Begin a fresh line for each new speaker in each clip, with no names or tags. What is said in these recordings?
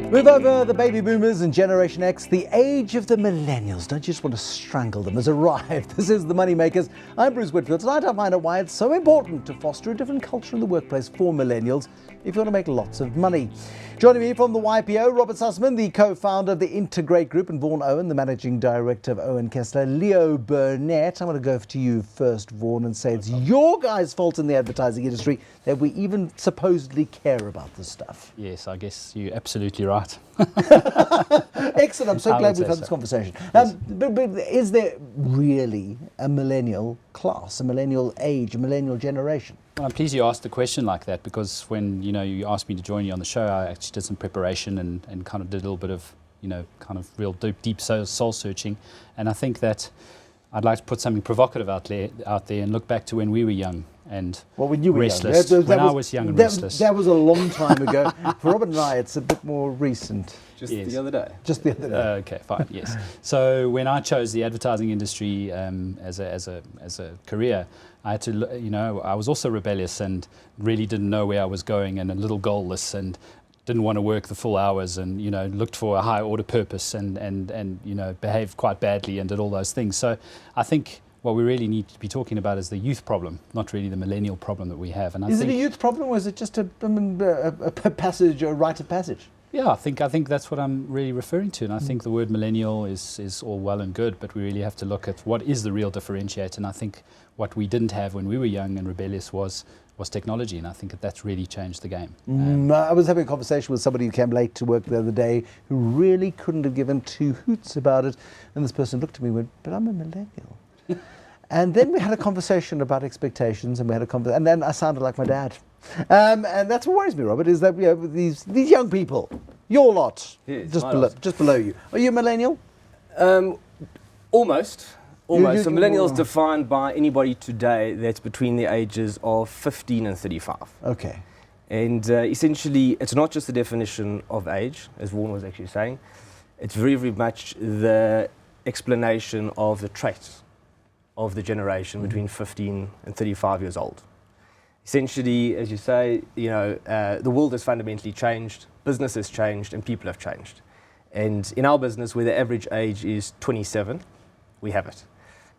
With over the baby boomers and Generation X, the age of the millennials, don't you just want to strangle them, has arrived. This is the Moneymakers. I'm Bruce Whitfield. Tonight I find out why it's so important to foster a different culture in the workplace for millennials if you want to make lots of money. Joining me from the YPO, Robert Sussman, the co-founder of the Integr8 Group, and Vaughan Owen, the managing director of OwenKessler Leo Burnett. I want to go to you first, Vaughan, and say it's your guys' fault in the advertising industry that we even supposedly care about this stuff.
Yes, I guess you're absolutely right.
Excellent. I'm so glad we've had this conversation.
Yes.
But is there really a millennial class, a millennial age, a millennial generation?
Well, I'm pleased you asked the question like that, because when you asked me to join you on the show, I actually did some preparation and kind of did a little bit of kind of real deep soul searching, and I think that I'd like to put something provocative out there and look back to when we were young and
when you were
restless.
Young.
I was young and restless.
That was a long time ago. For Robert and I, it's a bit more recent.
Just the other day.
Just the other day.
Okay, fine. Yes. So when I chose the advertising industry as a career, I had to, I was also rebellious and really didn't know where I was going, and a little goalless, and didn't want to work the full hours, and looked for a high order purpose, and behaved quite badly and did all those things. So I think what we really need to be talking about is the youth problem, not really the millennial problem that we have. And
is it a youth problem, or is it just a passage, a rite of passage?
Yeah, I think that's what I'm really referring to, and I think the word millennial is all well and good, but we really have to look at what is the real differentiator. And I think what we didn't have when we were young and rebellious was technology, and I think that's really changed the game.
I was having a conversation with somebody who came late to work the other day who really couldn't have given two hoots about it, and this person looked at me and went, "But I'm a millennial." And then we had a conversation about expectations, and and then I sounded like my dad. And that's what worries me, Robert, is that these young people, your lot, just below you. Are you a millennial?
Almost. So millennials defined by anybody today that's between the ages of 15 and 35.
Okay.
And essentially, it's not just the definition of age, as Vaughan was actually saying. It's very, very much the explanation of the traits of the generation between 15 and 35 years old. Essentially, as you say, the world has fundamentally changed, business has changed, and people have changed. And in our business, where the average age is 27, we have it.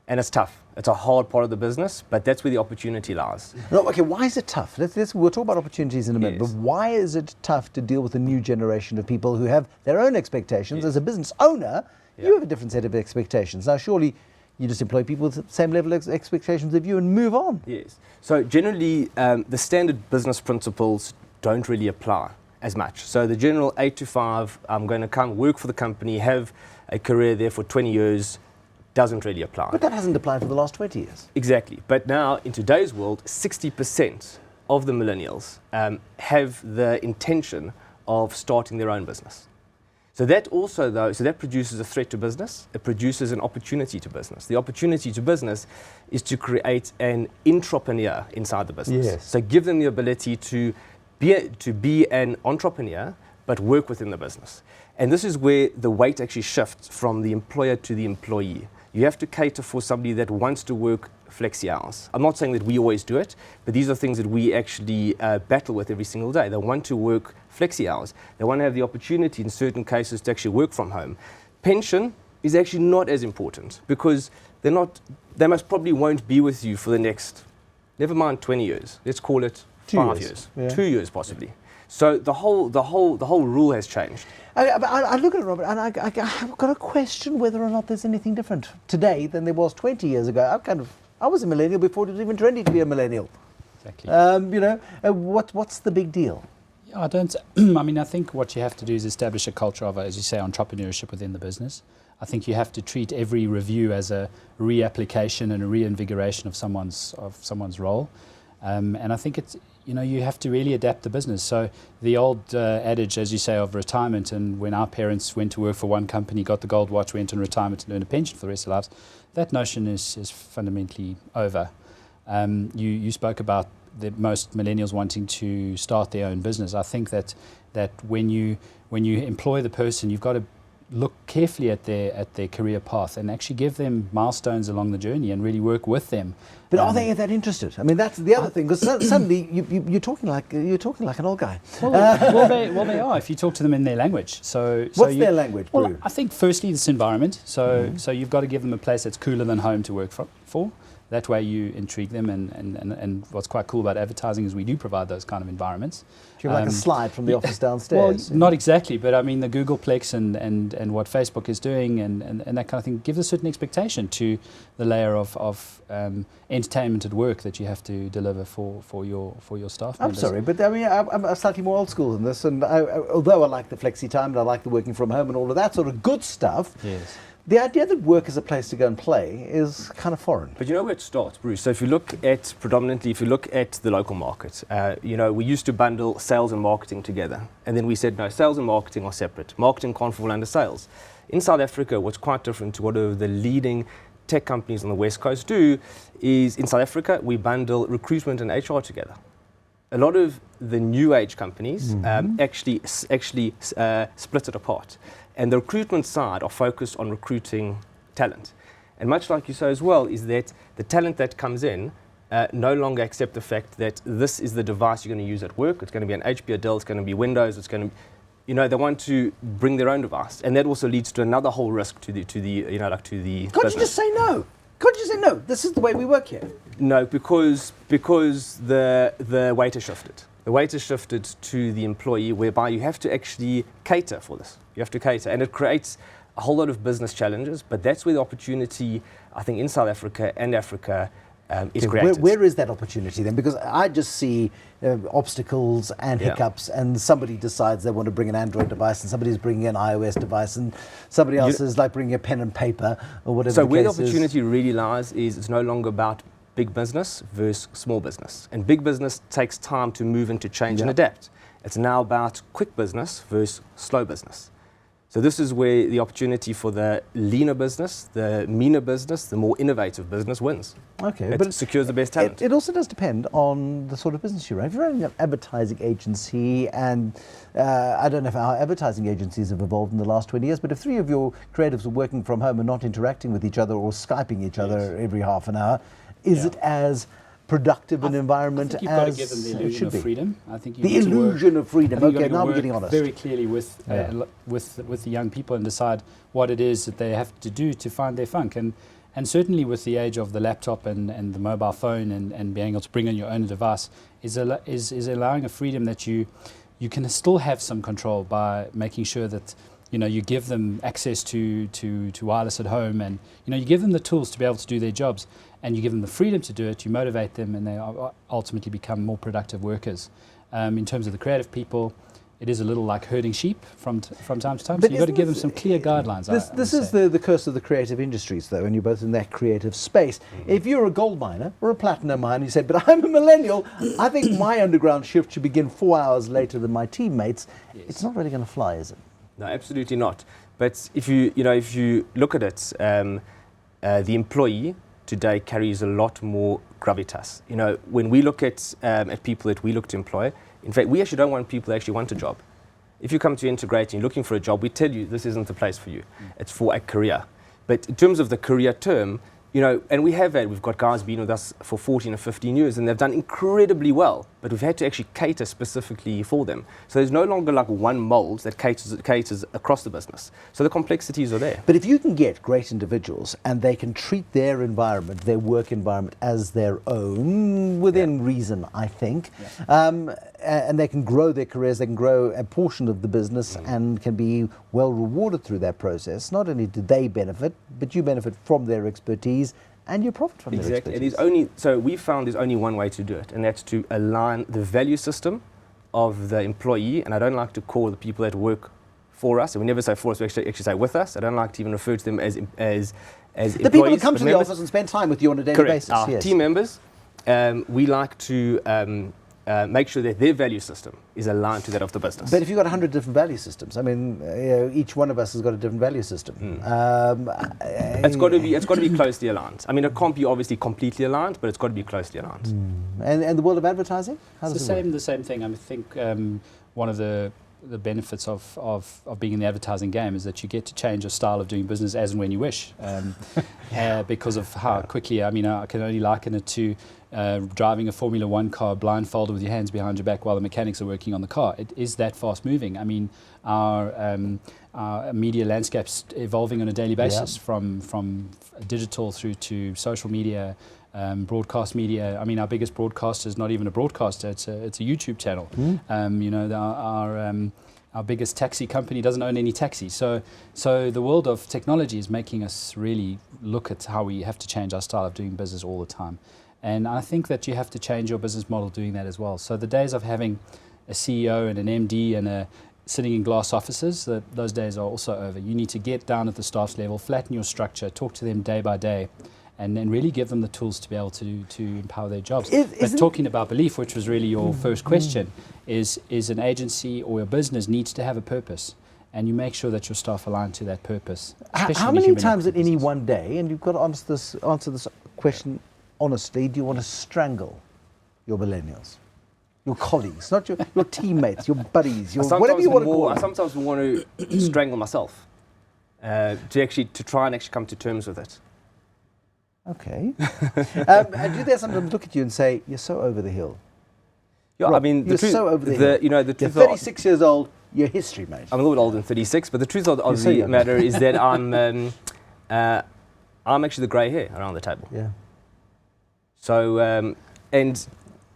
And it's tough. It's a hard part of the business, but that's where the opportunity lies.
No, okay, why is it tough? We'll talk about opportunities in a minute,
Yes.
but why is it tough to deal with a new generation of people who have their own expectations? Yes. As a business owner, you have a different set of expectations. Now, surely you just employ people with the same level of expectations of you and move on.
Yes. So generally, the standard business principles don't really apply as much. So the general 8 to 5, I'm going to come work for the company, have a career there for 20 years, doesn't really apply.
But that hasn't applied for the last 20 years.
Exactly. But now, in today's world, 60% of the millennials have the intention of starting their own business. So that also, that produces a threat to business. It produces an opportunity to business. The opportunity to business is to create an intrapreneur inside the business.
Yes.
So give them the ability to be an entrepreneur, but work within the business. And this is where the weight actually shifts from the employer to the employee. You have to cater for somebody that wants to work flexi hours. I'm not saying that we always do it, but these are things that we actually battle with every single day. They want to work flexi hours. They want to have the opportunity in certain cases to actually work from home. Pension is actually not as important, because they most probably won't be with you for the next, never mind 20 years. Let's call it 5 years.
Yeah.
2 years possibly. Yeah. So the whole rule has changed.
I look at it, Robert, and I've got to question whether or not there's anything different today than there was 20 years ago. I was a millennial before it was even trendy to be a millennial.
Exactly.
What's the big deal?
Yeah, I think what you have to do is establish a culture of, as you say, entrepreneurship within the business. I think you have to treat every review as a reapplication and a reinvigoration of someone's role. And I think it's, you have to really adapt the business. So the old adage, as you say, of retirement, and when our parents went to work for one company, got the gold watch, went in retirement and earned a pension for the rest of their lives, that notion is fundamentally over. You spoke about most millennials wanting to start their own business. I think that when you employ the person, you've got to look carefully at their career path and actually give them milestones along the journey and really work with them.
But are they that interested? I mean, that's the other thing, because suddenly you're talking like an old guy.
Well, they are if you talk to them in their language.
What's their language, Brew?
Well, I think firstly this environment. So you've got to give them a place that's cooler than home to work for. That way you intrigue them, and what's quite cool about advertising is we do provide those kind of environments.
Do you have like a slide from the office downstairs?
Well, not exactly, but I mean the Googleplex and what Facebook is doing and that kind of thing gives a certain expectation to the layer of entertainment at work that you have to deliver for your staff members.
I'm sorry, but I mean I'm slightly more old school than this, and although I like the flexi time and I like the working from home and all of that sort of good stuff.
Yes.
The idea that work is a place to go and play is kind of foreign.
But you know where it starts, Bruce? So if you look at the local market, we used to bundle sales and marketing together. And then we said, no, sales and marketing are separate. Marketing can't fall under sales. In South Africa, what's quite different to what the leading tech companies on the West Coast do is in South Africa, we bundle recruitment and HR together. A lot of the new age companies actually split it apart. And the recruitment side are focused on recruiting talent. And much like you say as well, is that the talent that comes in no longer accept the fact that this is the device you're going to use at work. It's going to be an HP, a Dell, it's going to be Windows, it's going to, they want to bring their own device. And that also leads to another whole risk to the
Can't
business.
you just say no? Can't you say no? This is the way we work here.
No, because the weight has shifted. The weight has shifted to the employee, whereby you have to actually cater for this. You have to cater, and it creates a whole lot of business challenges. But that's where the opportunity, I think, in South Africa and Africa is created.
Where is that opportunity then? Because I just see obstacles and hiccups, and somebody decides they want to bring an Android device, and somebody's bringing an iOS device, and somebody else is like bringing a pen and paper or whatever.
So where the opportunity really lies is it's no longer about big business versus small business. And big business takes time to move into change and adapt. It's now about quick business versus slow business. So this is where the opportunity for the leaner business, the meaner business, the more innovative business wins.
Okay,
but it secures the best talent.
It also does depend on the sort of business you run. If you're running an advertising agency, and I don't know how advertising agencies have evolved in the last 20 years, but if 3 of your creatives are working from home and not interacting with each other or Skyping each other every half an hour, is it as productive an environment
as you've
got
to give them the illusion of freedom. I think
the illusion of freedom. Okay, now we're getting honest.
Very clearly with the young people and decide what it is that they have to do to find their funk. And certainly with the age of the laptop and the mobile phone and being able to bring in your own device is allowing a freedom that you can still have some control by making sure that you give them access to wireless at home, and you give them the tools to be able to do their jobs, and you give them the freedom to do it. You motivate them, and they ultimately become more productive workers. In terms of the creative people, it is a little like herding sheep from time to time.
But
so you've got to give them some clear guidelines.
This is the curse of the creative industries, though, and you're both in that creative space. If you're a gold miner or a platinum miner, you say, but I'm a millennial, I think my underground shift should begin 4 hours later than my teammates. Yes. It's not really going to fly, is it?
No, absolutely not. But if you look at it, the employee today carries a lot more gravitas. When we look at people that we look to employ, in fact, we actually don't want people that actually want a job. If you come to Integr8 and you're looking for a job, we tell you this isn't the place for you. It's for a career. But in terms of the career term, and we've got guys been with us for 14 or 15 years, and they've done incredibly well, but we've had to actually cater specifically for them. So there's no longer like one mold that caters across the business. So the complexities are there.
But if you can get great individuals and they can treat their environment, their work environment, as their own, within reason, I think, and they can grow their careers, they can grow a portion of the business and can be well rewarded through that process, not only do they benefit, but you benefit from their expertise and you profit from their expertise.
So we found there's only one way to do it, and that's to align the value system of the employee. And I don't like to call the people that work for us, and we never say for us, we actually say with us. I don't like to even refer to them as employees.
The people who come to the office and spend time with you on a daily basis.
Our team members, we like to make sure that their value system is aligned to that of the business.
But if you've got 100 different value systems, I mean, each one of us has got a different value system.
It's got to be closely aligned. I mean, it can't be obviously completely aligned, but it's got to be closely aligned.
And the world of advertising?
It's the same thing. I think one of the the benefits of being in the advertising game is that you get to change your style of doing business as and when you wish, because of how quickly. I mean, I can only liken it to driving a Formula One car blindfolded with your hands behind your back while the mechanics are working on the car. It is that fast moving. I mean, our media landscape's evolving on a daily basis, from digital through to social media. Broadcast media. I mean, our biggest broadcaster is not even a broadcaster; it's a YouTube channel. You know, our biggest taxi company doesn't own any taxis. So the world of technology is making us really look at how we have to change our style of doing business all the time. And I think that you have to change your business model doing that as well. So the days of having a CEO and an MD and sitting in glass offices, those days are also over. You need to get down at the staff's level, flatten your structure, talk to them day by day, and then really give them the tools to be able to empower their jobs. But talking about belief, which was really your first question, is an agency or a business needs to have a purpose, and you make sure that your staff align to that purpose.
How many times in any one day, and you've got to answer this question honestly, do you want to strangle your millennials? Your colleagues, not your teammates, your buddies, whatever you want to call them.
I sometimes want to strangle myself to try and actually come to terms with it.
Okay. And do they sometimes look at you and say, "You're so over the hill"?
Yeah,
Rob,
I mean,
you're so over the hill.
You know, the
you're
truth
36 years old. You're history, mate.
I'm a little bit older than 36, but the truth of the matter is that I'm actually the grey hair around the table.
Yeah.
So, and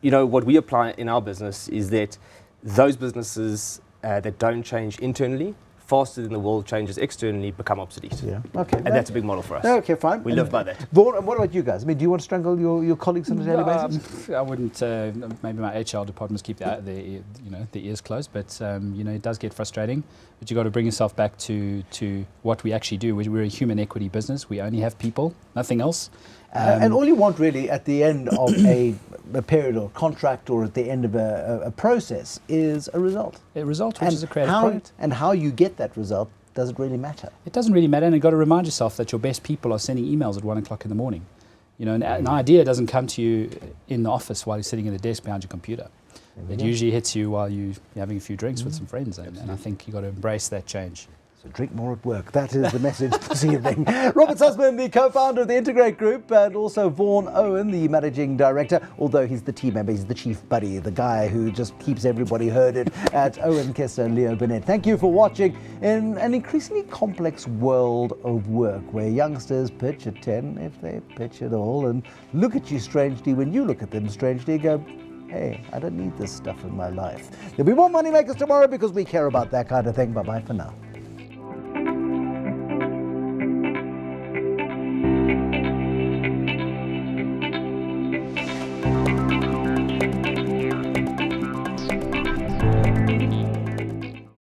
you know what we apply in our business is that those businesses that don't change internally faster than the world changes externally become obsolete.
Yeah. Okay.
And that's a big model for us.
Okay, fine.
We live by that.
Vaughan, and what about you guys? I mean, do you want to strangle your colleagues on a daily basis?
I wouldn't. Maybe my HR departments keep their ears closed, but you know, it does get frustrating. But you got to bring yourself back to what we actually do. We're a human equity business. We only have people, nothing else.
And all you want really at the end of a period or contract or at the end of a process is a result.
A result, which is a creative product.
And how you get that result doesn't really matter.
It doesn't really matter, and you've got to remind yourself that your best people are sending emails at 1 o'clock in the morning. You know, an idea doesn't come to you in the office while you're sitting at a desk behind your computer. It usually hits you while you're having a few drinks with some friends, and I think you've got to embrace that change.
So drink more at work. That is the message this evening. Robert Sussman, the co-founder of the Integr8 Group, and also Vaughan Owen, the managing director, although he's the team member, he's the chief buddy, the guy who just keeps everybody herded at OwenKessler Leo Burnett. Thank you for watching in an increasingly complex world of work where youngsters pitch at 10, if they pitch at all, and look at you strangely when you look at them strangely and go, hey, I don't need this stuff in my life. There'll be more Moneymakers tomorrow because we care about that kind of thing. Bye-bye for now.